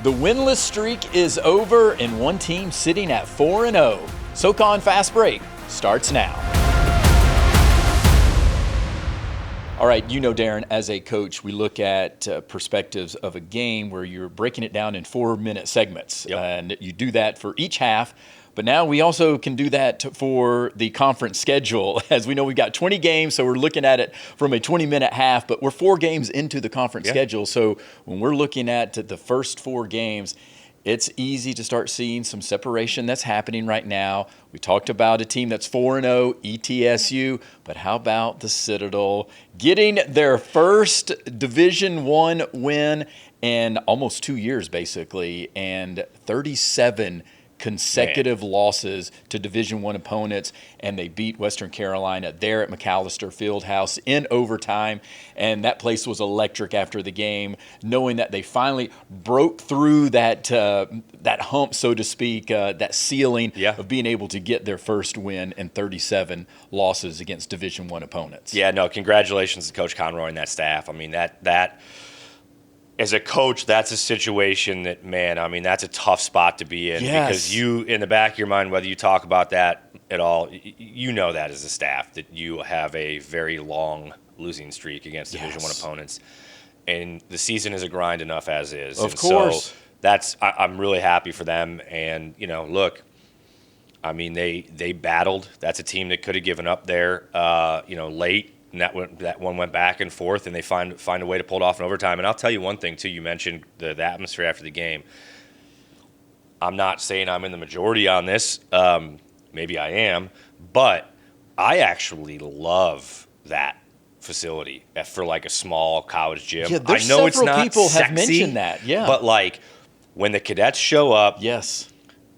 The winless streak is over and one team sitting at 4-0. SoCon Fast Break starts now. All right, you know, Darren, as a coach, we look at perspectives of a game where you're breaking it down in 4-minute segments. Yep. And you do that for each half. But now we also can do that for the conference schedule. As we know, we've got 20 games, so we're looking at it from a 20-minute half, but we're 4 games into the conference schedule. So when we're looking at the first 4 games, it's easy to start seeing some separation that's happening right now. We talked about a team that's 4-0, ETSU, but how about the Citadel getting their first Division I win in almost 2 years, basically, and 37 consecutive losses to Division I opponents, and they beat Western Carolina there at McAlister Fieldhouse in overtime, and that place was electric after the game, knowing that they finally broke through that hump, so to speak, that ceiling of being able to get their first win in 37 losses against Division I opponents. Yeah, no, congratulations to Coach Conroy and that staff. I mean, that as a coach, that's a situation that, man, I mean, that's a tough spot to be in because you, in the back of your mind, whether you talk about that at all, you know that as a staff, that you have a very long losing streak against Division I opponents. And the season is a grind enough as is. Of course. So I'm really happy for them. And, you know, look, I mean, they battled. That's a team that could have given up there, late. And that one went back and forth, and they find a way to pull it off in overtime. And I'll tell you one thing, too. You mentioned the atmosphere after the game. I'm not saying I'm in the majority on this. Maybe I am. But I actually love that facility for, like, a small college gym. Yeah, I know it's not people sexy, have mentioned that, but, like, when the cadets show up,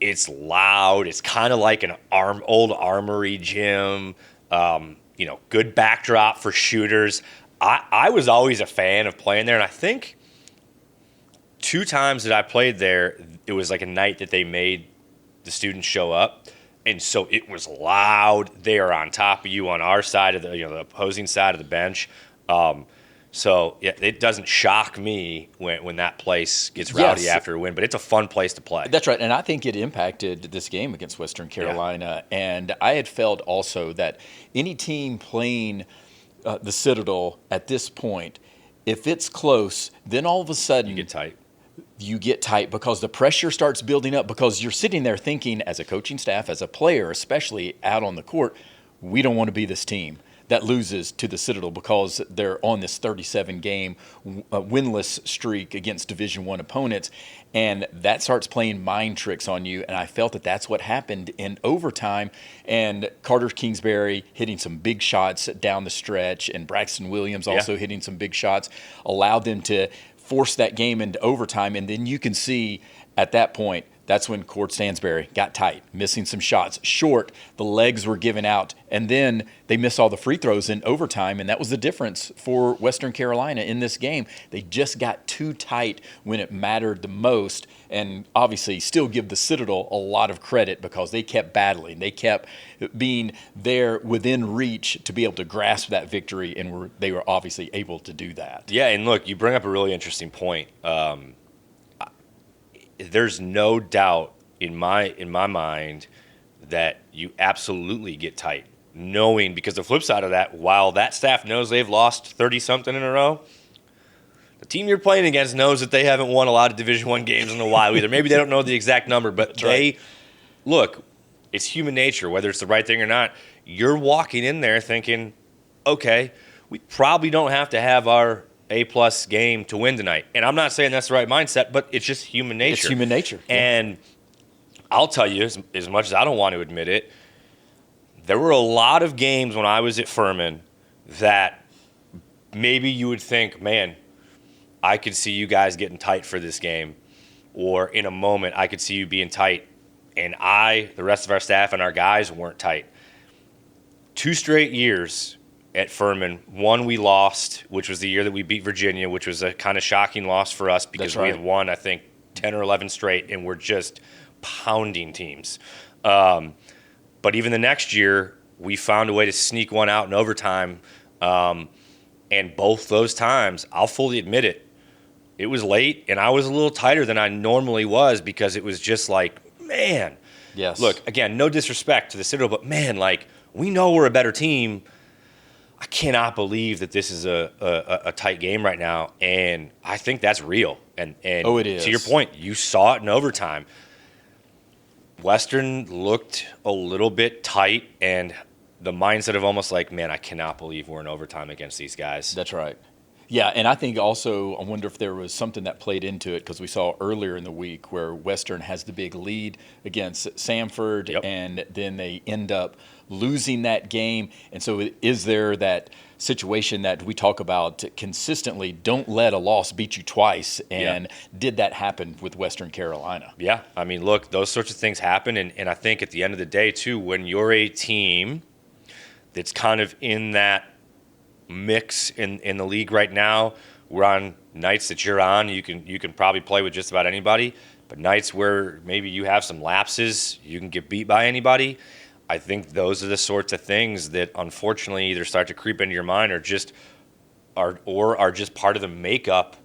it's loud. It's kind of like an old armory gym. Good backdrop for shooters. I was always a fan of playing there, and I think 2 times that I played there, it was like a night that they made the students show up, and so it was loud. They are on top of you on our side of the opposing side of the bench. So it doesn't shock me when that place gets rowdy after a win, but it's a fun place to play. That's right, and I think it impacted this game against Western Carolina. And I had felt also that any team playing the Citadel at this point, if it's close, then all of a sudden you get tight because the pressure starts building up because you're sitting there thinking, as a coaching staff, as a player, especially out on the court, we don't want to be this team that loses to the Citadel because they're on this 37-game winless streak against Division I opponents, and that starts playing mind tricks on you, and I felt that that's what happened in overtime, and Carter Kingsbury hitting some big shots down the stretch, and Braxton Williams also hitting some big shots, allowed them to force that game into overtime, and then you can see at that point, that's when Cord Stansberry got tight, missing some shots, short, the legs were given out, and then they missed all the free throws in overtime, and that was the difference for Western Carolina in this game. They just got too tight when it mattered the most, and obviously still give the Citadel a lot of credit because they kept battling. They kept being there within reach to be able to grasp that victory, and they were obviously able to do that. Yeah, and look, you bring up a really interesting point. There's no doubt in my mind that you absolutely get tight, knowing, because the flip side of that, while that staff knows they've lost 30-something in a row, the team you're playing against knows that they haven't won a lot of Division I games in a while either. Maybe they don't know the exact number, but look, it's human nature, whether it's the right thing or not. You're walking in there thinking, okay, we probably don't have to have our A-plus game to win tonight. And I'm not saying that's the right mindset, but it's just human nature. It's human nature. And I'll tell you, as much as I don't want to admit it, there were a lot of games when I was at Furman that maybe you would think, man, I could see you guys getting tight for this game. Or in a moment, I could see you being tight. And the rest of our staff and our guys weren't tight. 2 straight years at Furman. One we lost, which was the year that we beat Virginia, which was a kind of shocking loss for us because we had won, I think, 10 or 11 straight, and we're just pounding teams. But even the next year, we found a way to sneak one out in overtime. And both those times, I'll fully admit it, It was late, and I was a little tighter than I normally was because it was just like, man. Yes. Look, again, no disrespect to the Citadel, but man, like, we know we're a better team. I cannot believe that this is a tight game right now, and I think that's real. And oh, it is. To your point, you saw it in overtime. Western looked a little bit tight, and the mindset of almost like, man, I cannot believe we're in overtime against these guys. That's right. Yeah, and I think also, I wonder if there was something that played into it, because we saw earlier in the week where Western has the big lead against Samford, Yep. and then they end up losing that game. And so is there that situation that we talk about consistently, don't let a loss beat you twice, and did that happen with Western Carolina? Yeah, I mean, look, those sorts of things happen, and I think at the end of the day, too, when you're a team that's kind of in that mix in the league right now, we're on nights that you're on, you can probably play with just about anybody, but nights where maybe you have some lapses, you can get beat by anybody. I think those are the sorts of things that unfortunately either start to creep into your mind or are just part of the makeup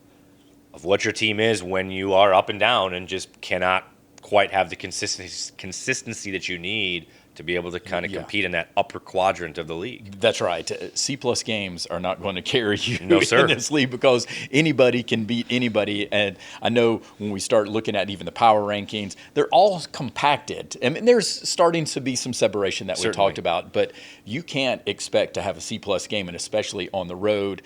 of what your team is when you are up and down and just cannot quite have the consistency that you need to be able to kind of compete in that upper quadrant of the league. That's right. C-plus games are not going to carry you No, sir. in this league, because anybody can beat anybody. And I know when we start looking at even the power rankings, they're all compacted. I mean, there's starting to be some separation that we Certainly. talked about, but you can't expect to have a C-plus game, and especially on the road.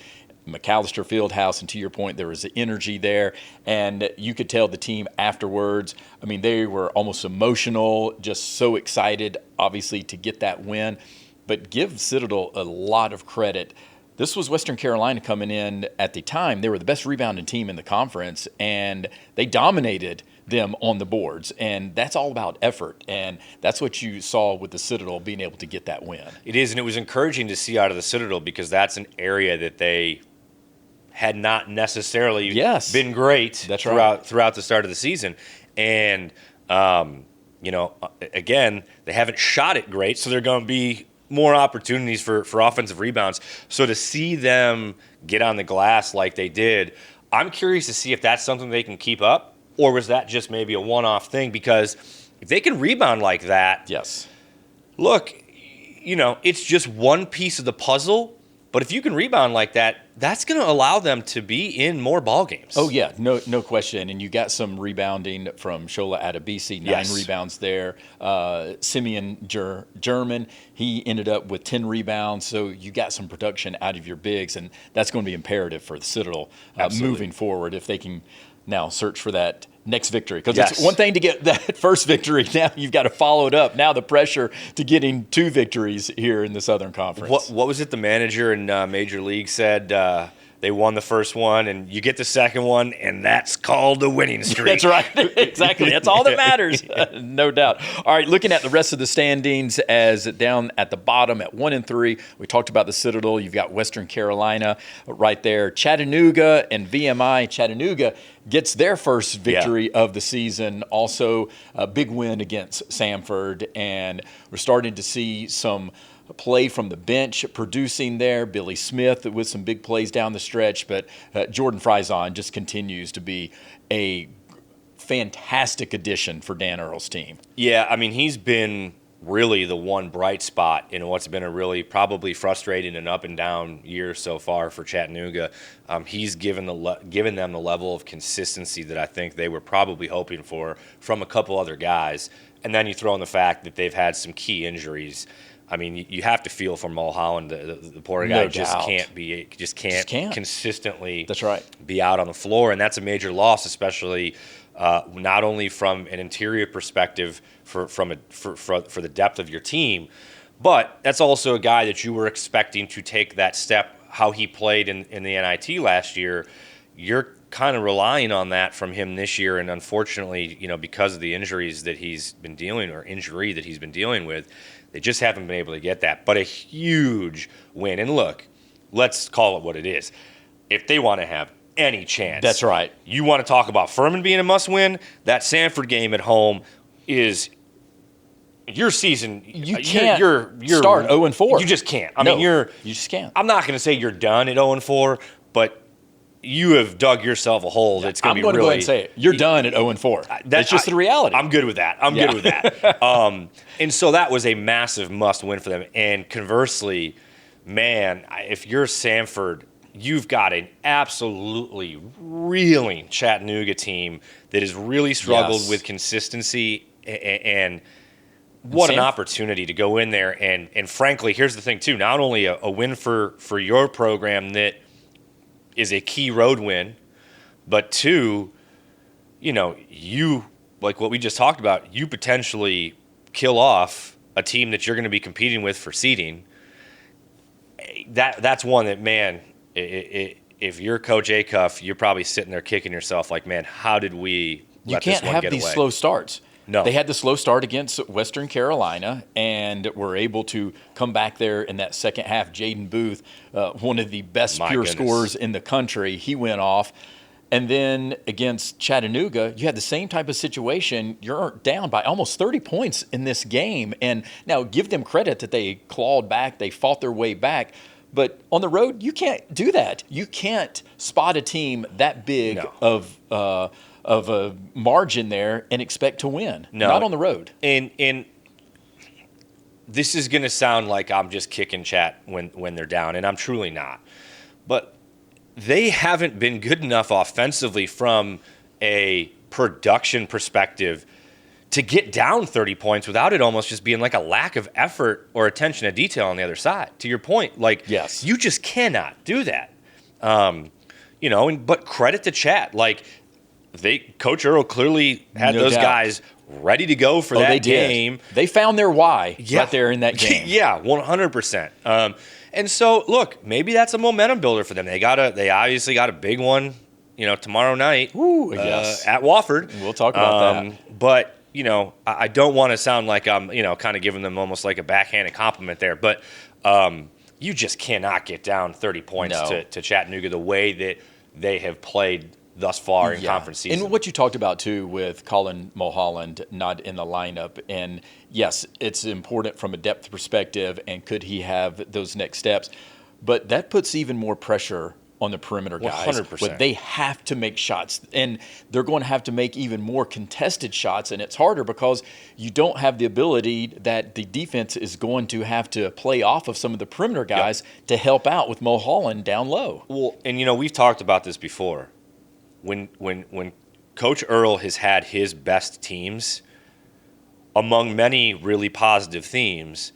McAlister Fieldhouse, and to your point, there was the energy there, and you could tell the team afterwards. I mean, they were almost emotional, just so excited, obviously, to get that win. But give Citadel a lot of credit. This was Western Carolina coming in at the time. They were the best rebounding team in the conference, and they dominated them on the boards, and that's all about effort, and that's what you saw with the Citadel being able to get that win. It is, and it was encouraging to see out of the Citadel because that's an area that they had not necessarily been great That's right. throughout the start of the season. And, again, they haven't shot it great, so there are going to be more opportunities for offensive rebounds. So to see them get on the glass like they did, I'm curious to see if that's something they can keep up, or was that just maybe a one-off thing? Because if they can rebound like that, Yes. look, it's just one piece of the puzzle. But if you can rebound like that, that's going to allow them to be in more ball games. Oh, yeah, no question. And you got some rebounding from Shola Adebisi, 9 rebounds there. Simeon German, he ended up with 10 rebounds. So you got some production out of your bigs, and that's going to be imperative for the Citadel moving forward if they can now search for that next victory. Because it's one thing to get that first victory. Now you've got to follow it up. Now the pressure to getting 2 victories here in the Southern Conference. What was it the manager in Major League said? They won the first one, and you get the second one, and that's called a winning streak. That's right. Exactly. That's all that matters. No doubt. All right, looking at the rest of the standings, as down at the bottom at 1-3, we talked about the Citadel. You've got Western Carolina right there. Chattanooga and VMI. Chattanooga gets their first victory of the season. Also, a big win against Samford, and we're starting to see some play from the bench producing there. Billy Smith with some big plays down the stretch, but Jordan Frison just continues to be a fantastic addition for Dan Earl's team. Yeah, I mean, he's been really the one bright spot in what's been a really probably frustrating and up and down year so far for Chattanooga. He's given them the level of consistency that I think they were probably hoping for from a couple other guys. And then you throw in the fact that they've had some key injuries. I mean, you have to feel for Mulholland. The poor guy just can't consistently be out on the floor, and that's a major loss, especially not only from an interior perspective for the depth of your team, but that's also a guy that you were expecting to take that step. How he played in the NIT last year, you're kind of relying on that from him this year, and unfortunately, because of the injuries that he's been dealing with. They just haven't been able to get that. But a huge win. And look, let's call it what it is. If they want to have any chance. That's right. You want to talk about Furman being a must-win? That Samford game at home is your season. You can't start 0-4. You just can't. I mean, you just can't. I'm not going to say you're done at 0-4, but you have dug yourself a hole. It's going to be really. I'm going to go ahead and say it. You're done at 0-4. That's just the reality. I'm good with that. I'm good with that. And so that was a massive must win for them. And conversely, man, if you're Samford, you've got an absolutely reeling Chattanooga team that has really struggled with consistency. And what an opportunity to go in there. And frankly, here's the thing, too. Not only a win for your program that is a key road win, but two, you, like what we just talked about, you potentially kill off a team that you're going to be competing with for seeding. That's one that, man, if you're Coach Acuff, you're probably sitting there kicking yourself like, man, how did we let this one get away? You can't have these slow starts. No. They had the slow start against Western Carolina and were able to come back there in that second half. Jaden Booth, one of the best pure scorers in the country, he went off. And then against Chattanooga, you had the same type of situation. You're down by almost 30 points in this game. And now give them credit that they clawed back, they fought their way back. But on the road, you can't do that. You can't spot a team that big of a margin there and expect to win. No. Not on the road. And this is going to sound like I'm just kicking Chat when they're down, and I'm truly not. But they haven't been good enough offensively from a production perspective to get down 30 points without it almost just being like a lack of effort or attention to detail on the other side. To your point, like, you just cannot do that. But credit to Chat. Like, Coach Earl clearly had those guys ready to go for that game. They found their why right there in that game. 100%. And so, look, maybe that's a momentum builder for them. They obviously got a big one, tomorrow night at Wofford. We'll talk about that. But, I don't want to sound like I'm, kind of giving them almost like a backhanded compliment there. But you just cannot get down 30 points to Chattanooga the way that they have played thus far in conference season. And what you talked about, too, with Colin Mulholland not in the lineup. And, yes, it's important from a depth perspective, and could he have those next steps. But that puts even more pressure on the perimeter guys. 100%. But they have to make shots. And they're going to have to make even more contested shots. And it's harder because you don't have the ability that the defense is going to have to play off of some of the perimeter guys to help out with Mulholland down low. Well, and, we've talked about this before. When Coach Earl has had his best teams, among many really positive themes,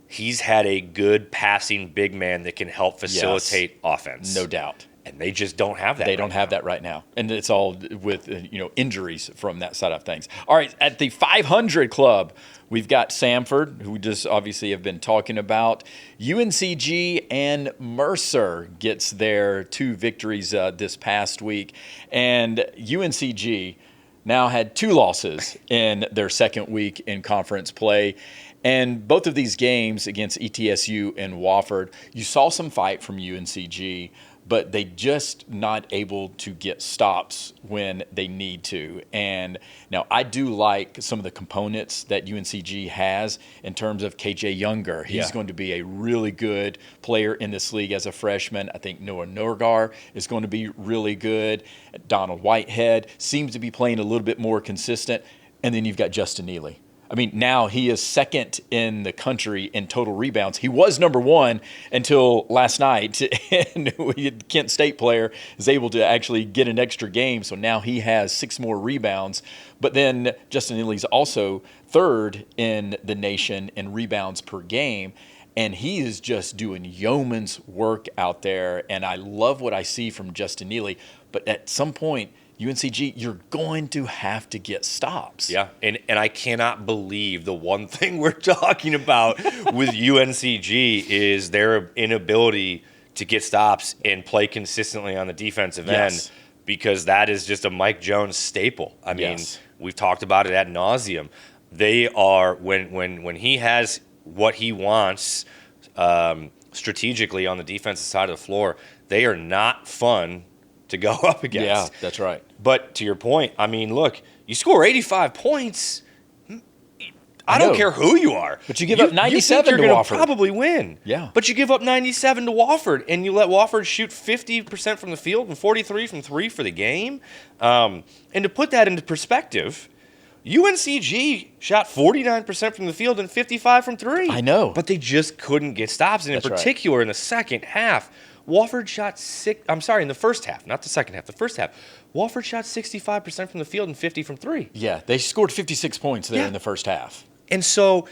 he's had a good passing big man that can help facilitate offense. No doubt. And they just don't have that. They don't have that right now. And it's all with injuries from that side of things. All right, at the 500 club, we've got Samford, who we just obviously have been talking about. UNCG and Mercer gets their 2 victories this past week. And UNCG now had 2 losses in their second week in conference play. And both of these games against ETSU and Wofford, you saw some fight from UNCG, but they just not able to get stops when they need to. And now I do like some of the components that UNCG has in terms of KJ Younger. He's going to be a really good player in this league as a freshman. I think Noah Norgar is going to be really good. Donald Whitehead seems to be playing a little bit more consistent. And then you've got Justin Neely. I mean, now he is second in the country in total rebounds. He was number 1 until last night, and Kent State player is able to actually get an extra game, so now he has 6 more rebounds. But then Justin Neely's also third in the nation in rebounds per game, and he is just doing yeoman's work out there, and I love what I see from Justin Neely. But at some point, UNCG, you're going to have to get stops. Yeah, and I cannot believe the one thing we're talking about with UNCG is their inability to get stops and play consistently on the defensive end, because that is just a Mike Jones staple. I mean, we've talked about it ad nauseum. They are, when he has what he wants strategically on the defensive side of the floor, they are not fun to go up against. Yeah, that's right. But to your point, I mean, look, you score 85 points. I don't care who you are. But you give up 97 you're to gonna Wofford. probably win. Yeah. But you give up 97 to Wofford, and you let Wofford shoot 50% from the field and 43 from three for the game. And to put that into perspective, UNCG shot 49% from the field and 55 from three. I know. But they just couldn't get stops. And in particular, in the second half, Wofford shot in the first half, not the second half, the first half. Wofford shot 65% from the field and 50 from three. Yeah, they scored 56 points there in the first half. And so,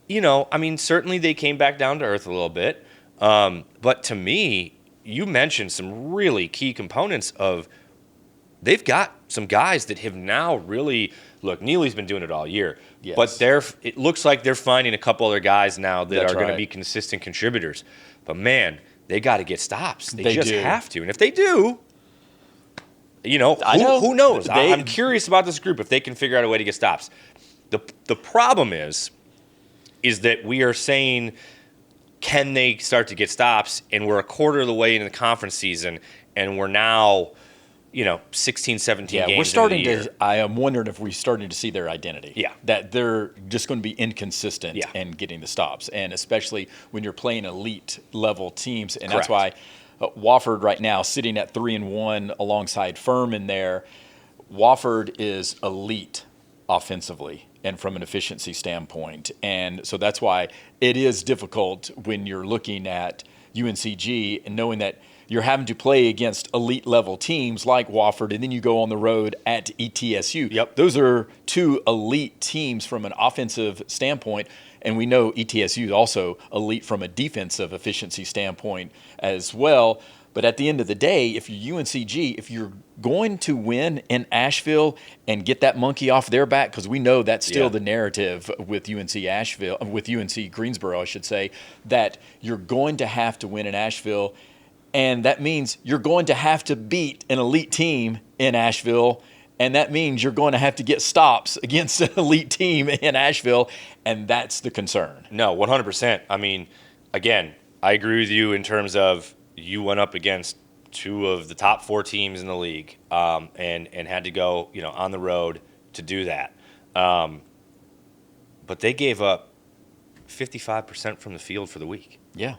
certainly they came back down to earth a little bit. But to me, you mentioned some really key components of they've got some guys that have now really look. Neely's been doing it all year, but it looks like they're finding a couple other guys now that are going to be consistent contributors. But man, they got to get stops. They just have to, and if they do, who knows? I'm curious about this group if they can figure out a way to get stops. The problem is that we are saying, can they start to get stops? And we're a quarter of the way into the conference season, and we're now, 16, 17 games we're starting into the year. I am wondering if we're starting to see their identity. Yeah. That they're just going to be inconsistent in getting the stops, and especially when you're playing elite level teams. And that's why Wofford right now sitting at 3-1 alongside Furman there. Wofford is elite offensively and from an efficiency standpoint. And so that's why it is difficult when you're looking at UNCG and knowing that you're having to play against elite level teams like Wofford, and then you go on the road at ETSU. Yep. Those are two elite teams from an offensive standpoint, and we know ETSU is also elite from a defensive efficiency standpoint as well. But at the end of the day, if you're UNCG, if you're going to win in Asheville and get that monkey off their back, because we know that's still the narrative with UNC Greensboro, I should say, that you're going to have to win in Asheville. And that means you're going to have to beat an elite team in Asheville. And that means you're going to have to get stops against an elite team in Asheville. And that's the concern. No, 100%. I mean, again, I agree with you in terms of you went up against two of the top four teams in the league and had to go, on the road to do that. But they gave up 55% from the field for the week. Yeah.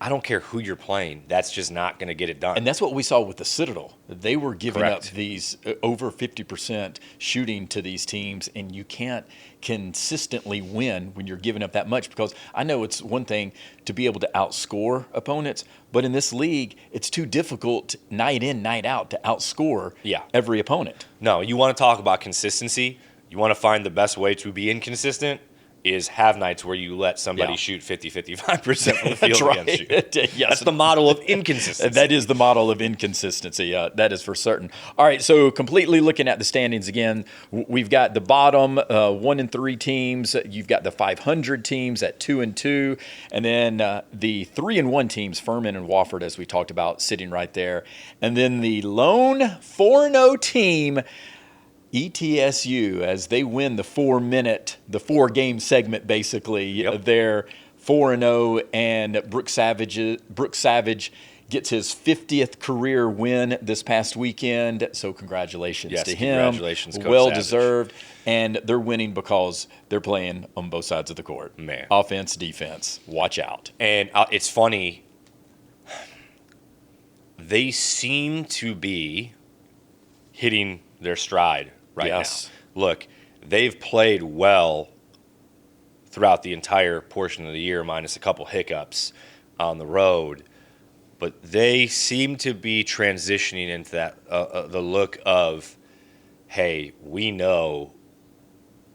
I don't care who you're playing. That's just not going to get it done. And that's what we saw with the Citadel. They were giving up these over 50% shooting to these teams, and you can't consistently win when you're giving up that much, because I know it's one thing to be able to outscore opponents, but in this league, it's too difficult night in, night out to outscore every opponent. No, you want to talk about consistency. You want to find the best way to be inconsistent is have nights where you let somebody shoot 50-55% from the field against you. Yes. That's the model of inconsistency. That is the model of inconsistency. That is for certain. All right, so completely looking at the standings again, we've got the bottom 1 and 3 teams. You've got the 500 teams at 2 and 2, and then the 3 and 1 teams, Furman and Wofford, as we talked about, sitting right there, and then the lone 4-0 team, ETSU, as they win the 4-game segment, basically. They're 4-0, and Brooks Savage gets his 50th career win this past weekend. So congratulations to him. Congratulations, Coach well Savage. deserved. And they're winning because they're playing on both sides of the court. Man. Offense, defense. Watch out. And it's funny. They seem to be hitting their stride right now. Look, they've played well throughout the entire portion of the year, minus a couple hiccups on the road. But they seem to be transitioning into that the look of, hey, we know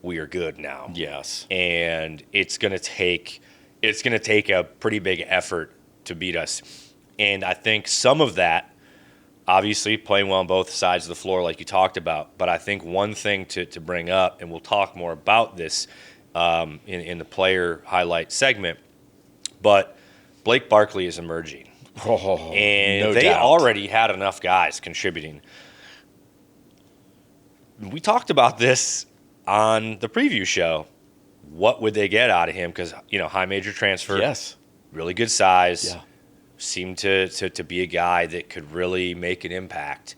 we are good now. Yes. And it's gonna take a pretty big effort to beat us. And I think some of that, obviously playing well on both sides of the floor like you talked about, but I think one thing to bring up, and we'll talk more about this in the player highlight segment, but Blake Barkley is emerging. And they already had enough guys contributing. We talked about this on the preview show. What would they get out of him? Because, high major transfer. Yes. Really good size. Yeah. Seemed to be a guy that could really make an impact.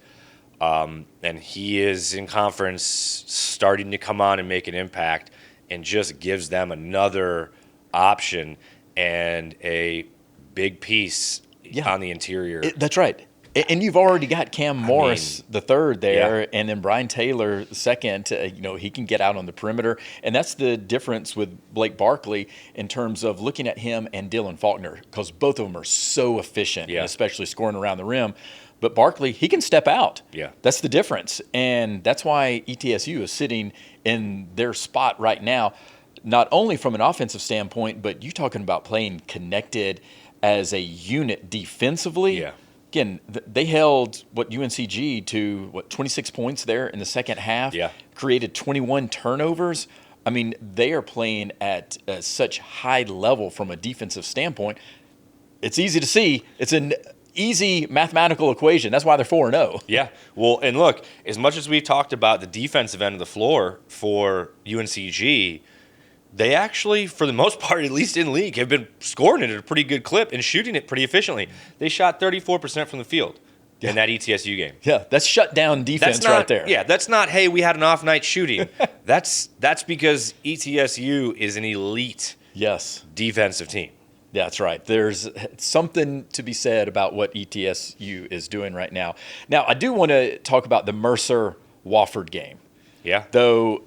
And he is in conference starting to come on and make an impact. and just gives them another option and a big piece on the interior. That's right. And you've already got Cam Morris the third there, and then Brian Taylor the second. He can get out on the perimeter, and that's the difference with Blake Barkley in terms of looking at him and Dylan Faulkner, because both of them are so efficient, and especially scoring around the rim. But Barkley, he can step out. Yeah, that's the difference, and that's why ETSU is sitting in their spot right now, not only from an offensive standpoint, but you talking about playing connected as a unit defensively. Yeah. Again, they held UNCG to 26 points there in the second half. Yeah. Created 21 turnovers. I mean, they are playing at such high level from a defensive standpoint. It's easy to see. It's an easy mathematical equation. That's why they're 4-0. Yeah. Well, and look, as much as we talked about the defensive end of the floor for UNCG, they actually, for the most part, at least in league, have been scoring it at a pretty good clip and shooting it pretty efficiently. They shot 34% from the field in that ETSU game. Yeah, that's shutdown defense right there. Yeah, that's not, hey, we had an off night shooting. that's because ETSU is an elite defensive team. Yeah, that's right. There's something to be said about what ETSU is doing right now. Now, I do want to talk about the Mercer-Wofford game. Yeah. Though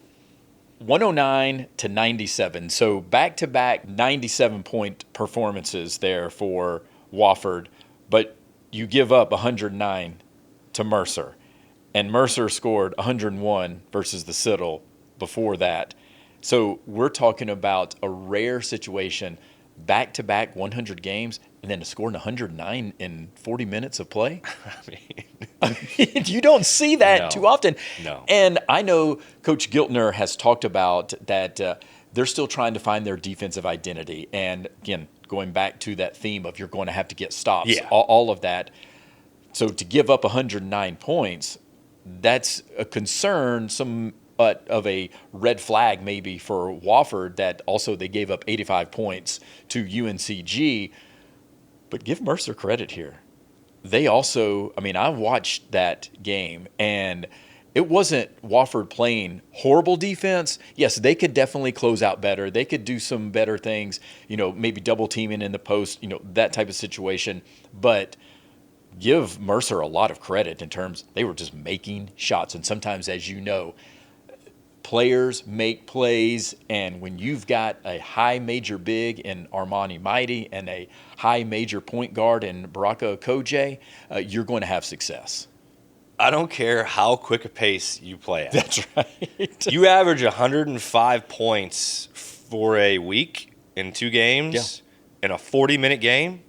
109-97. So back-to-back 97-point performances there for Wofford, but you give up 109 to Mercer. And Mercer scored 101 versus the Citadel before that. So we're talking about a rare situation, back-to-back 100 games, and then to score 109 in 40 minutes of play? I mean, you don't see that too often. No. And I know Coach Giltner has talked about that they're still trying to find their defensive identity. And, again, going back to that theme of you're going to have to get stops, all of that. So to give up 109 points, that's a concern, somewhat of a red flag maybe for Wofford, that also they gave up 85 points to UNCG. But give Mercer credit here. They also, I watched that game, and it wasn't Wofford playing horrible defense. Yes, they could definitely close out better. They could do some better things, maybe double teaming in the post, that type of situation. But give Mercer a lot of credit in terms they were just making shots. And sometimes, as you know, players make plays, and when you've got a high major big in Armani Mighty and a high major point guard in Baraka Koje, you're going to have success. I don't care how quick a pace you play at. That's right. You average 105 points for a week in 2 games in a 40-minute game.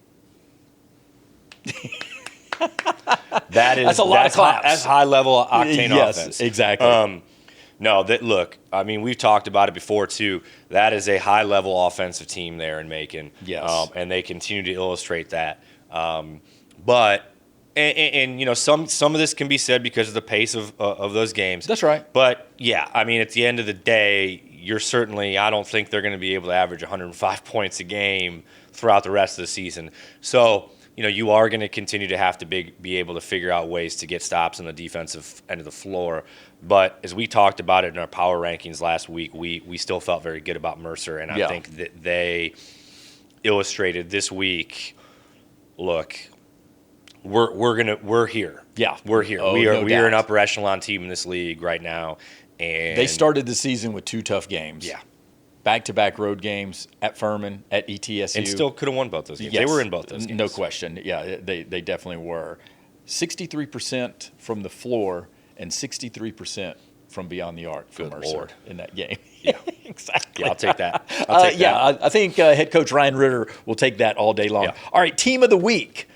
That's a lot of claps. That's high-level octane offense. Yes, exactly. Look, we've talked about it before, too. That is a high-level offensive team there in Macon. Yes. And they continue to illustrate that. Some of this can be said because of the pace of those games. That's right. But, at the end of the day, I don't think they're going to be able to average 105 points a game throughout the rest of the season. So, you are going to continue to have to be able to figure out ways to get stops on the defensive end of the floor. But as we talked about it in our power rankings last week, we still felt very good about Mercer, and I think that they illustrated this week. Look, we're here. Yeah, we're here. Oh, we are no doubt. an upper echelon team in this league right now, and they started the season with 2 tough games. Yeah. Back-to-back road games at Furman, at ETSU. And still could have won both those games. Yes. They were in both those games. No question. Yeah, they definitely were. 63% from the floor and 63% from beyond the arc for Good Mercer Lord. in that game. Yeah. Exactly. Yeah, I'll take that. I think head coach Ryan Ritter will take that all day long. Yeah. All right, team of the week.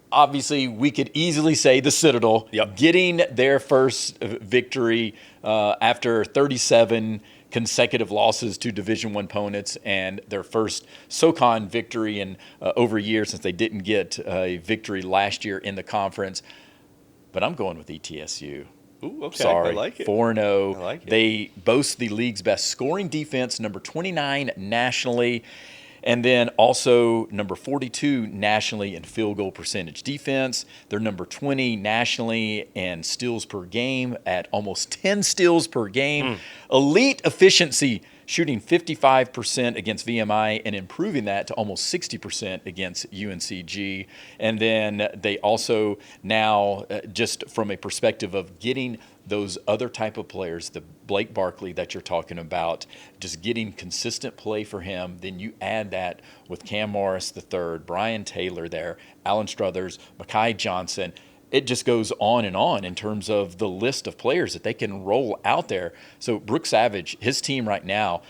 Obviously, we could easily say the Citadel getting their first victory after 37 consecutive losses to Division I opponents, and their first SoCon victory in over a year, since they didn't get a victory last year in the conference. But I'm going with ETSU. Ooh, okay. Sorry, I like it. 4-0. I like it. They boast the league's best scoring defense, number 29 nationally, and then also number 42 nationally in field goal percentage defense. They're number 20 nationally in steals per game at almost 10 steals per game. Elite efficiency shooting 55% against VMI and improving that to almost 60% against UNCG. And then they also now, just from a perspective of getting those other type of players, the Blake Barkley that you're talking about, just getting consistent play for him. Then you add that with Cam Morris III, Brian Taylor there, Alan Struthers, Mekhi Johnson. It just goes on in terms of the list of players that they can roll out there. So Brooks Savage, his team right now,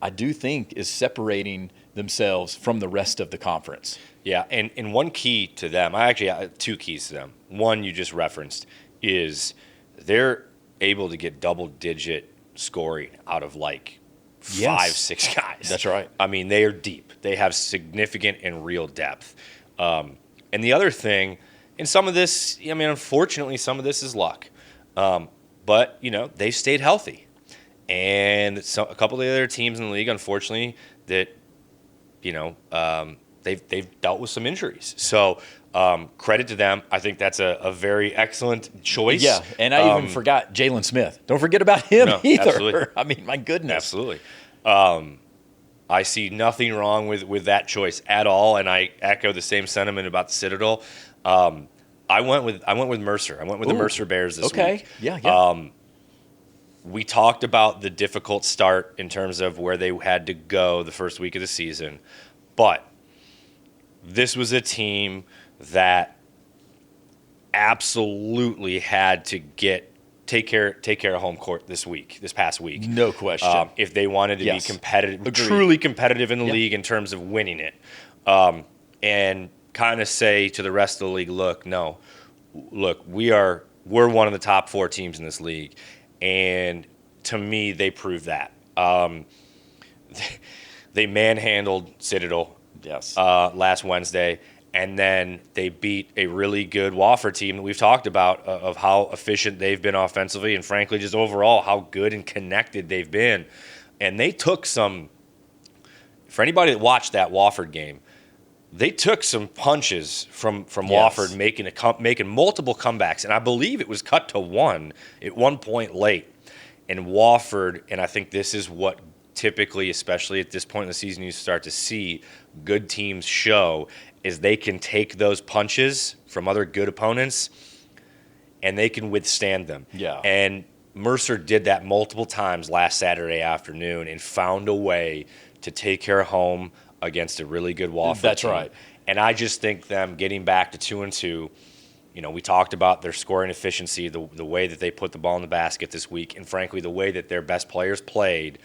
I do think is separating themselves from the rest of the conference. Yeah, and one key to them, I actually have two keys to them. One you just referenced is they're able to get double-digit scoring out of like 5-6 guys. That's right. I mean, they are deep. They have significant and real depth. And the other thing, and some of this, I mean, unfortunately, some of this is luck. But, they've stayed healthy. And a couple of the other teams in the league, unfortunately, that, they've dealt with some injuries. So credit to them. I think that's a very excellent choice. Yeah, and I even forgot Jalen Smith. Don't forget about him either. Absolutely. I mean, my goodness. Absolutely. I see nothing wrong with that choice at all, and I echo the same sentiment about the Citadel. I went with Mercer. I went with the Mercer Bears this week. Yeah. We talked about the difficult start in terms of where they had to go the first week of the season, but this was a team that absolutely had to take care of home court this past week. No question. If they wanted to be competitive, Agreed. Truly competitive in the league in terms of winning it, and kind of say to the rest of the league, look, we're one of the top 4 teams in this league, and to me, they proved that. They manhandled Citadel last Wednesday, and then they beat a really good Wofford team that we've talked about of how efficient they've been offensively, and frankly, just overall how good and connected they've been. And they took some, for anybody that watched that Wofford game, they took some punches from Wofford, making multiple comebacks, and I believe it was cut to 1 at one point late. And Wofford, and I think this is what typically, especially at this point in the season, you start to see good teams show, is they can take those punches from other good opponents, and they can withstand them. Yeah. And Mercer did that multiple times last Saturday afternoon and found a way to take care of home against a really good Wofford team. That's right. And I just think them getting back to 2-2, we talked about their scoring efficiency, the way that they put the ball in the basket this week, and frankly, the way that their best players played.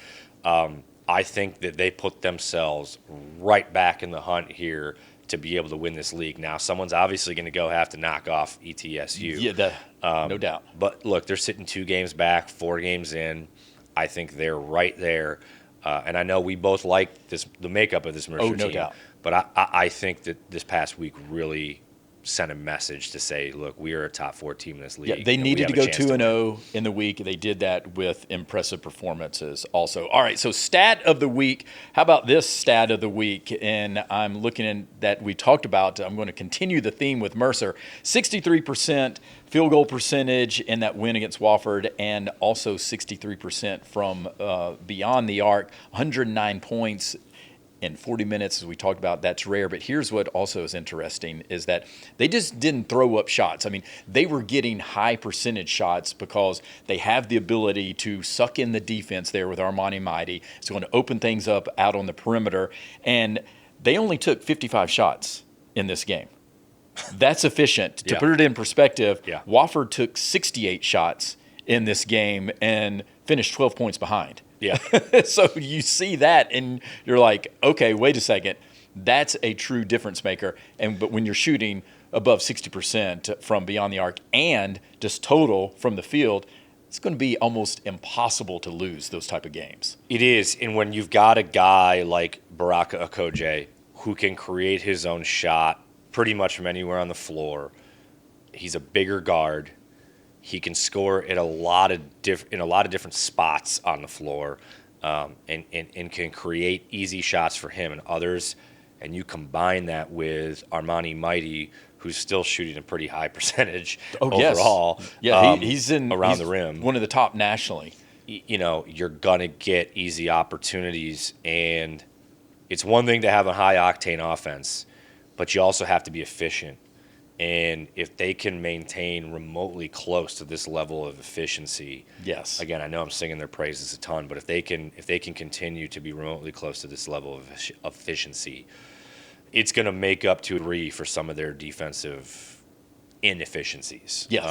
I think that they put themselves right back in the hunt here to be able to win this league. Now, someone's obviously going to have to knock off ETSU. Yeah, no doubt. But look, they're sitting 2 games back, 4 games in. I think they're right there. And I know we both like the makeup of this Mercer team. No doubt. But I think that this past week really sent a message to say, look, we are a top 4 team in this league. Yeah, they needed to go 2-0 in the week. They did that with impressive performances also. All right, so stat of the week. How about this stat of the week? And I'm looking at that we talked about. I'm going to continue the theme with Mercer. 63% field goal percentage in that win against Wofford, and also 63% from beyond the arc, 109 points in 40 minutes, as we talked about. That's rare. But here's what also is interesting is that they just didn't throw up shots. I mean, they were getting high percentage shots because they have the ability to suck in the defense there with Armani Mighty. It's going to open things up out on the perimeter. And they only took 55 shots in this game. That's efficient. To put it in perspective, Wofford took 68 shots in this game and finished 12 points behind. Yeah. So you see that and you're like, okay, wait a second. That's a true difference maker. But when you're shooting above 60% from beyond the arc and just total from the field, it's going to be almost impossible to lose those type of games. It is. And when you've got a guy like Baraka Okoje who can create his own shot pretty much from anywhere on the floor, he's a bigger guard. He can score at in a lot of different spots on the floor, and can create easy shots for him and others. And you combine that with Armani Mighty, who's still shooting a pretty high percentage overall. Yes. Yeah, he's around the rim. One of the top nationally you're going to get easy opportunities. And it's one thing to have a high-octane offense, but you also have to be efficient. And if they can maintain remotely close to this level of efficiency, yes. Again, I know I'm singing their praises a ton, but if they can continue to be remotely close to this level of efficiency, it's going to make up to a degree for some of their defensive inefficiencies. Yes.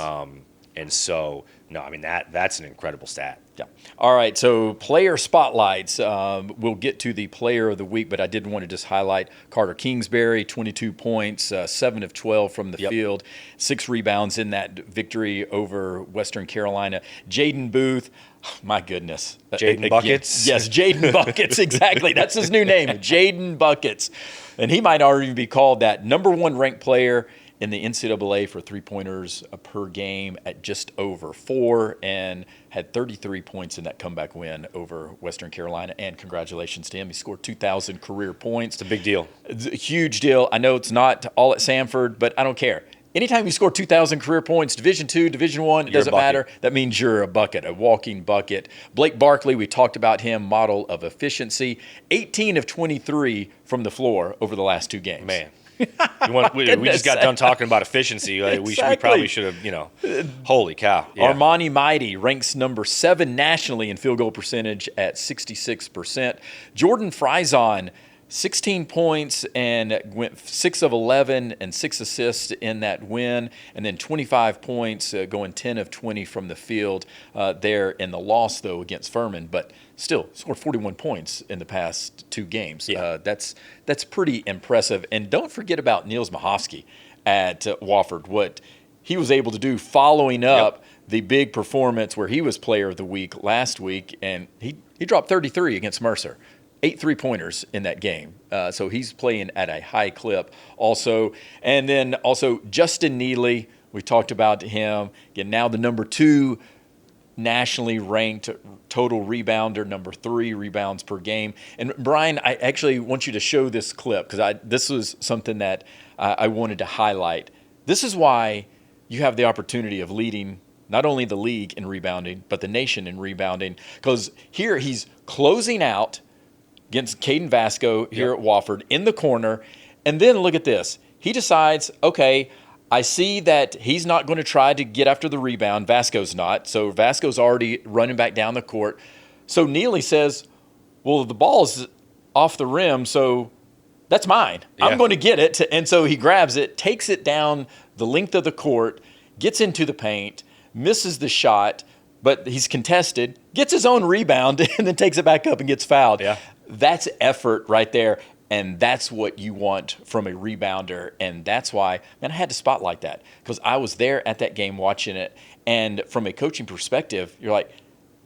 And so, no, I mean that's an incredible stat. Yeah. All right. So player spotlights. We'll get to the player of the week, but I did want to just highlight Carter Kingsbury, 22 points, 7 of 12 from the field, 6 rebounds in that victory over Western Carolina. Jaden Booth. My goodness. Jaden Buckets? Yes, Jaden Buckets, exactly. That's his new name, Jaden Buckets. And he might already be called that number 1 ranked player in the NCAA for three-pointers per game at just over 4, and had 33 points in that comeback win over Western Carolina. And congratulations to him. He scored 2,000 career points. It's a big deal. It's a huge deal. I know it's not all at Samford, but I don't care. Anytime you score 2,000 career points, Division II, Division I, it doesn't matter. That means you're a bucket, a walking bucket. Blake Barkley, we talked about him, model of efficiency. 18 of 23 from the floor over the last 2 games. Man. We just got done talking about efficiency. Exactly. We probably should have, holy cow. Yeah. Armani Mighty ranks number 7 nationally in field goal percentage at 66%. Jordan Frison, 16 points and went 6 of 11 and 6 assists in that win, and then 25 points, going 10 of 20 from the field there in the loss, though, against Furman. But still scored 41 points in the past 2 games. Yeah. That's pretty impressive. And don't forget about Niels Mahofsky at Wofford, what he was able to do following up the big performance where he was player of the week last week, and he dropped 33 against Mercer. 8 3-pointers in that game. So he's playing at a high clip also. And then also Justin Neely, we talked about him. Again, now the number 2 nationally ranked total rebounder, number 3 rebounds per game. And Brian, I actually want you to show this clip because this was something that I wanted to highlight. This is why you have the opportunity of leading not only the league in rebounding, but the nation in rebounding. Because here he's closing out against Caden Vasco here at Wofford in the corner. And then look at this. He decides, okay, I see that he's not going to try to get after the rebound. Vasco's not. So Vasco's already running back down the court. So Neely says, well, the ball's off the rim, so that's mine. Yeah. I'm going to get it. And so he grabs it, takes it down the length of the court, gets into the paint, misses the shot, but he's contested, gets his own rebound, and then takes it back up and gets fouled. Yeah. That's effort right there, and that's what you want from a rebounder, and that's why, man, I had to spotlight that because I was there at that game watching it, and from a coaching perspective, you're like,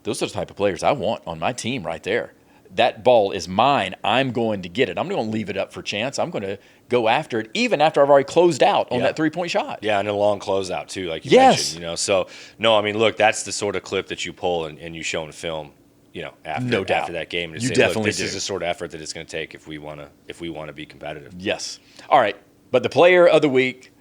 those are the type of players I want on my team right there. That ball is mine. I'm going to get it. I'm going to leave it up for chance. I'm going to go after it, even after I've already closed out on that 3-point shot. Yeah, and a long closeout, too, like you mentioned. So, no, I mean, look, that's the sort of clip that you pull and you show in film. After that game, and you say, definitely look, this do. is the sort of effort that it's going to take if we want to be competitive. Yes. All right. But the player of the week,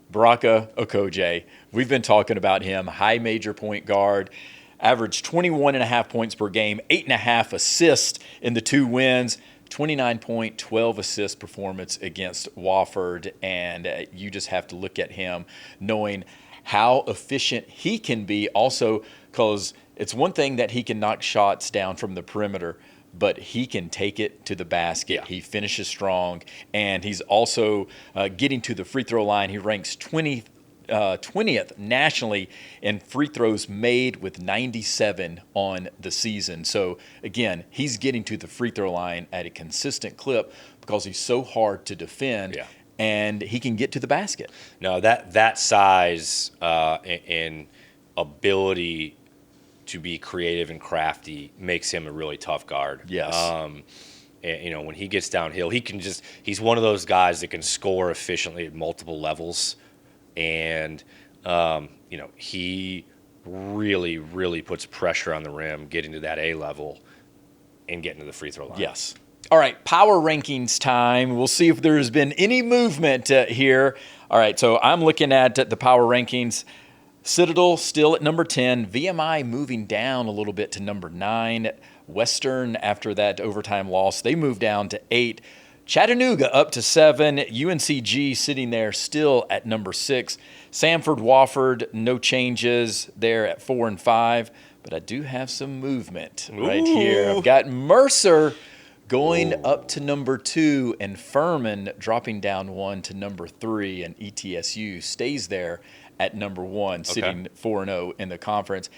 Baraka Okoje. We've been talking about him. High major point guard, averaged 21.5 points per game, 8.5 assists in the 2 wins. 29-point, 12-assist performance against Wofford, and you just have to look at him knowing how efficient he can be also, because it's one thing that he can knock shots down from the perimeter, but he can take it to the basket. Yeah. He finishes strong, and he's also getting to the free throw line. He ranks 20th nationally in free throws made with 97 on the season. So, again, he's getting to the free throw line at a consistent clip because he's so hard to defend. Yeah. And he can get to the basket. No, that size and ability to be creative and crafty makes him a really tough guard. Yes. And, when he gets downhill, he's one of those guys that can score efficiently at multiple levels. And, he really, really puts pressure on the rim, getting to that A level and getting to the free throw line. Yes. All right, power rankings time. We'll see if there's been any movement here. All right, so I'm looking at the power rankings. Citadel still at number 10. VMI moving down a little bit to number 9. Western, after that overtime loss, they moved down to 8. Chattanooga up to 7. UNCG sitting there still at number 6. Samford, Wofford, no changes there at 4 and 5. But I do have some movement right here. I've got Mercer going up to number 2 and Furman dropping down 1 to number 3. And ETSU stays there at number 1, sitting 4-0 in the conference.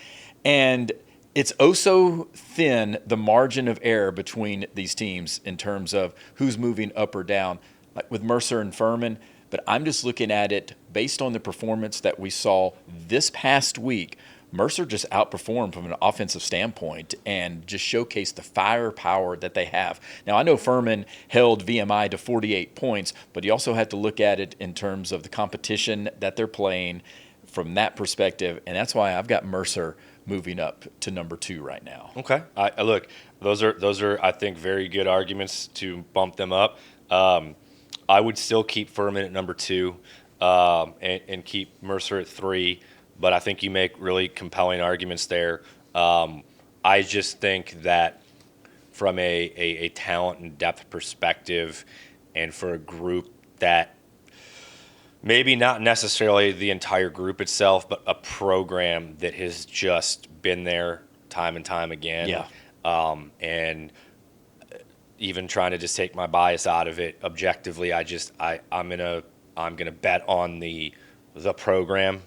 And it's oh so thin, the margin of error between these teams in terms of who's moving up or down, like with Mercer and Furman. But I'm just looking at it based on the performance that we saw this past week. Mercer just outperformed from an offensive standpoint and just showcased the firepower that they have. Now, I know Furman held VMI to 48 points, but you also have to look at it in terms of the competition that they're playing from that perspective, and that's why I've got Mercer moving up to number 2 right now. Okay. Look, those are I think very good arguments to bump them up. I would still keep Furman at number 2 and keep Mercer at 3. But I think you make really compelling arguments there. I just think that from a talent and depth perspective, and for a group that maybe not necessarily the entire group itself, but a program that has just been there time and time again. Yeah. And even trying to just take my bias out of it objectively, I'm gonna bet on the program.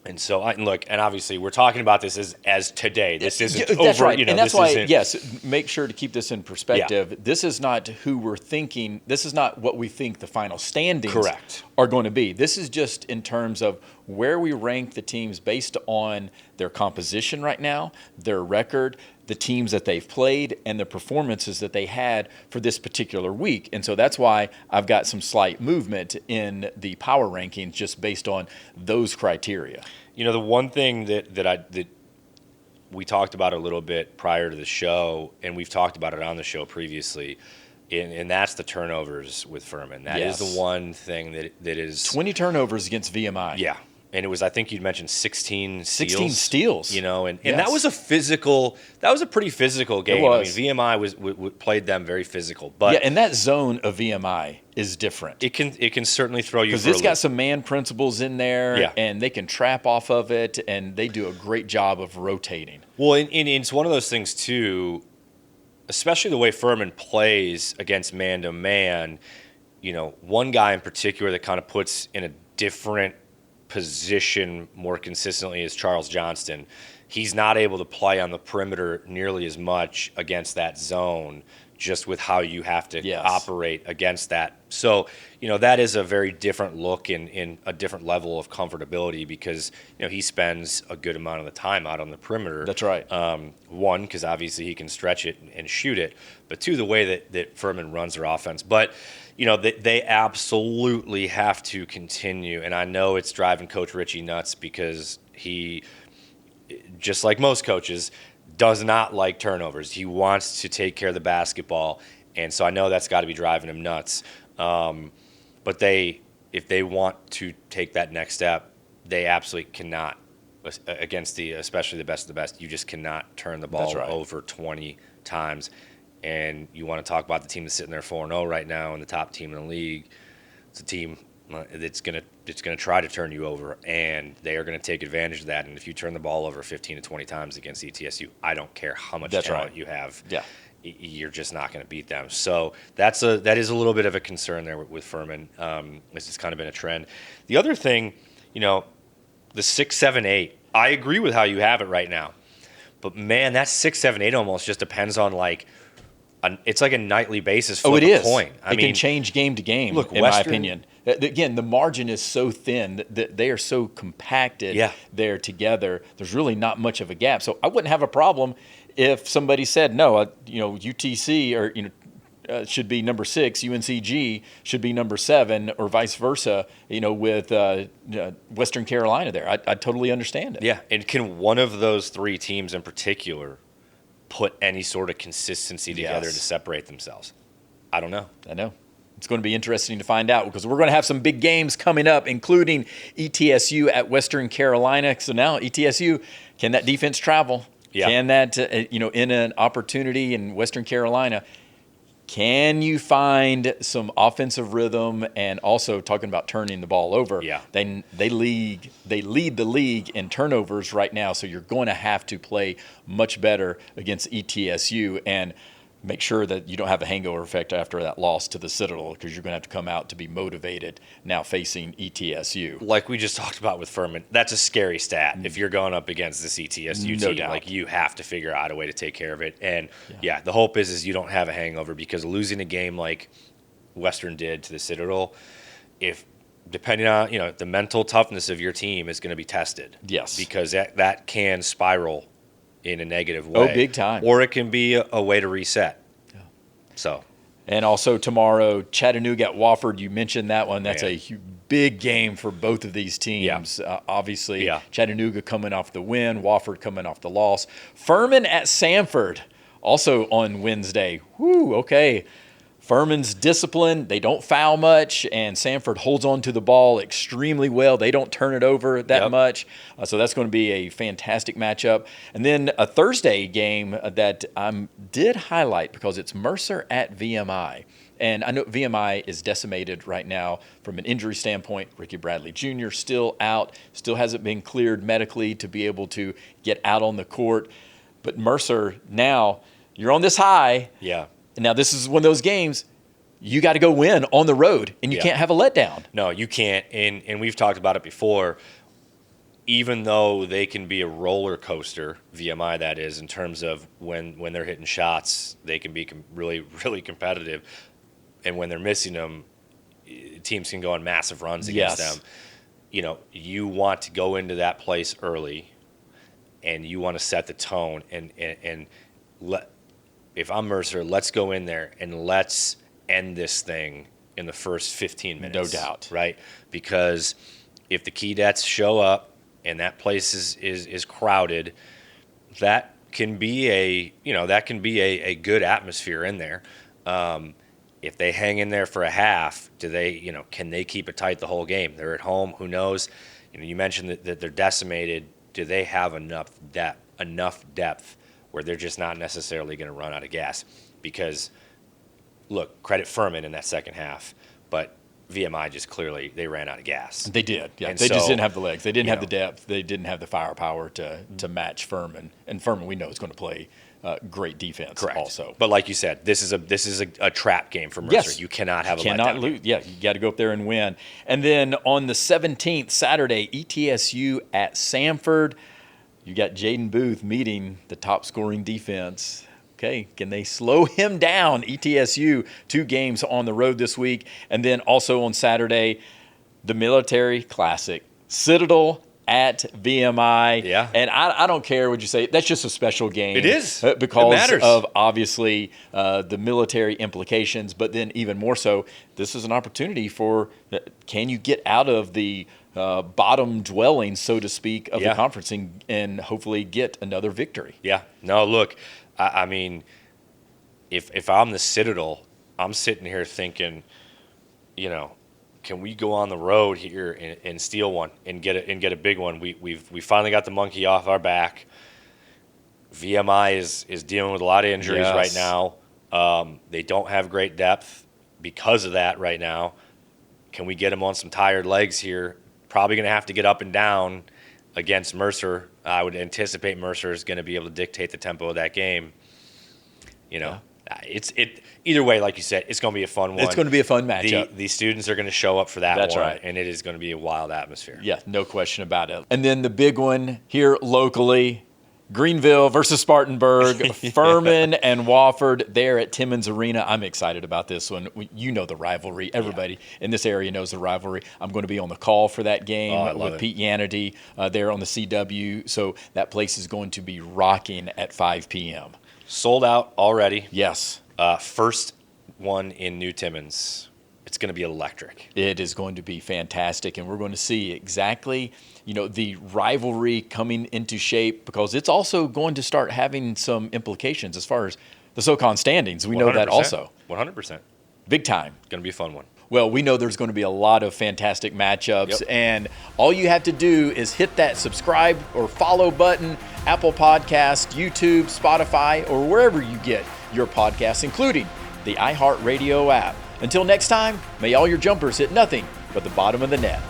And so and obviously we're talking about this as today. This isn't that's over. Right. And that's why, isn't, yes, make sure to keep this in perspective. Yeah. This is not who we're thinking. This is not what we think the final standings are going to be. This is just in terms of where we rank the teams based on their composition right now, their record, the teams that they've played, and the performances that they had for this particular week. And so that's why I've got some slight movement in the power rankings just based on those criteria. You know, the one thing that we talked about a little bit prior to the show, and we've talked about it on the show previously, and that's the turnovers with Furman. That is the one thing that is 20 turnovers against VMI. Yeah. And it was, I think you'd mentioned 16 steals. 16 steals. You know, and that was a pretty physical game. It was. I mean, VMI played them very physical. But yeah, and that zone of VMI is different. It can certainly throw you for a loop. Because it's got some man principles in there, and they can trap off of it, and they do a great job of rotating. Well, and it's one of those things, too, especially the way Furman plays against man-to-man. You know, one guy in particular that kind of puts in a different position more consistently is Charles Johnston. He's not able to play on the perimeter nearly as much against that zone, just with how you have to operate against that. So, you know, that is a very different look in a different level of comfortability because, you know, he spends a good amount of the time out on the perimeter. That's right. One, because obviously he can stretch it and shoot it, but two, the way that Furman runs their offense. But, you know, they absolutely have to continue, and I know it's driving Coach Ritchie nuts because he, just like most coaches, does not like turnovers. He wants to take care of the basketball, and so I know that's got to be driving him nuts. But if they want to take that next step, they absolutely cannot, against especially the best of the best, you just cannot turn the ball over 20 times. And you want to talk about the team that's sitting there 4-0 right now and the top team in the league. It's a team that's going to try to turn you over, and they are going to take advantage of that. And if you turn the ball over 15 to 20 times against ETSU, I don't care how much talent you have. Yeah. You're just not going to beat them. So that is a little bit of a concern there with Furman. This has kind of been a trend. The other thing, you know, the 6, 7, 8. I agree with how you have it right now, but man, that 6, 7, 8 almost just depends on it's like a nightly basis. It is. Coin. It can change game to game. Look, in my opinion. Again, the margin is so thin that they are so compacted there together. There's really not much of a gap. So I wouldn't have a problem if somebody said, no, UTC or should be number 6, UNCG should be number 7, or vice versa. With Western Carolina there, I totally understand it. Yeah, and can one of those 3 teams in particular put any sort of consistency together to separate themselves? I don't know. I know. It's going to be interesting to find out because we're going to have some big games coming up, including ETSU at Western Carolina. So now ETSU, can that defense travel? Yeah. Can that, in an opportunity in Western Carolina, can you find some offensive rhythm? And also talking about turning the ball over, Yeah. they lead the league in turnovers right now. So you're going to have to play much better against ETSU and make sure that you don't have a hangover effect after that loss to the Citadel, because you're going to have to come out to be motivated now facing ETSU. Like we just talked about with Furman, that's a scary stat. If you're going up against this ETSU No team, doubt. like you have to figure out a way to take care of it. And yeah, the hope is you don't have a hangover, because losing a game like Western did to the Citadel, if depending on the mental toughness of your team is going to be tested. Yes. Because that can spiral in a negative way. Oh, big time. Or it can be a way to reset. Yeah. So. And also tomorrow, Chattanooga at Wofford. You mentioned that one. That's a big game for both of these teams. Obviously, Chattanooga coming off the win, Wofford coming off the loss. Furman at Samford, also on Wednesday. Whew, okay. Furman's disciplined. They don't foul much, and Samford holds on to the ball extremely well. They don't turn it over that much. So that's going to be a fantastic matchup. And then a Thursday game that I did highlight because it's Mercer at VMI. And I know VMI is decimated right now from an injury standpoint. Ricky Bradley Jr. still out, still hasn't been cleared medically to be able to get out on the court. But Mercer, now you're on this high. Yeah. Now, this is one of those games you got to go win on the road, and you can't have a letdown. No, you can't. And we've talked about it before. Even though they can be a roller coaster, VMI that is, in terms of when they're hitting shots, they can be really, really competitive. And when they're missing them, teams can go on massive runs against them. You want to go into that place early, and you want to set the tone and let. If I'm Mercer, let's go in there and let's end this thing in the first 15 minutes. No doubt. Right? Because if the Keydets show up and that place is crowded, that can be a good atmosphere in there. If they hang in there for a half, can they keep it tight the whole game? They're at home. Who knows? You mentioned that they're decimated. Do they have enough depth where they're just not necessarily going to run out of gas? Because, look, credit Furman in that second half, but VMI just clearly, they ran out of gas. They did, yeah. And they just so, didn't have the legs. They didn't have the depth. They didn't have the firepower to match Furman. And Furman, we know, is going to play great defense also. But like you said, this is a trap game for Mercer. Yes. You cannot have a cannot letdown lose. game. Yeah, you got to go up there and win. And then on the 17th, Saturday, ETSU at Samford. You got Jaden Booth meeting the top scoring defense. Okay, can they slow him down? ETSU, 2 games on the road this week. And then also on Saturday, the Military Classic. Citadel at VMI. Yeah. And I don't care what you say. That's just a special game. It is. Because It matters. of, obviously, the military implications. But then even more so, this is an opportunity for, can you get out of the bottom dwelling, so to speak, of the conference and hopefully get another victory. Yeah. No, look, I mean, if I'm the Citadel, I'm sitting here thinking, can we go on the road here and steal one and get a big one? We finally got the monkey off our back. VMI is dealing with a lot of injuries right now. They don't have great depth because of that right now. Can we get them on some tired legs here? Probably going to have to get up and down against Mercer. I would anticipate Mercer is going to be able to dictate the tempo of that game. It's either way, like you said, it's going to be a fun one. It's going to be a fun matchup. The students are going to show up for that one. That's right. And it is going to be a wild atmosphere. Yeah, no question about it. And then the big one here locally, Greenville versus Spartanburg, Furman and Wofford there at Timmins Arena. I'm excited about this one. You know the rivalry. Everybody in this area knows the rivalry. I'm going to be on the call for that game with Pete Yanity there on the CW. So that place is going to be rocking at 5 p.m. Sold out already. Yes. First one in New Timmins. It's going to be electric. It is going to be fantastic, and we're going to see exactly, the rivalry coming into shape, because it's also going to start having some implications as far as the SoCon standings. We know that also. 100%. Big time. Going to be a fun one. Well, we know there's going to be a lot of fantastic matchups, Yep. and all you have to do is hit that subscribe or follow button, Apple Podcast, YouTube, Spotify, or wherever you get your podcasts, including the iHeartRadio app. Until next time, may all your jumpers hit nothing but the bottom of the net.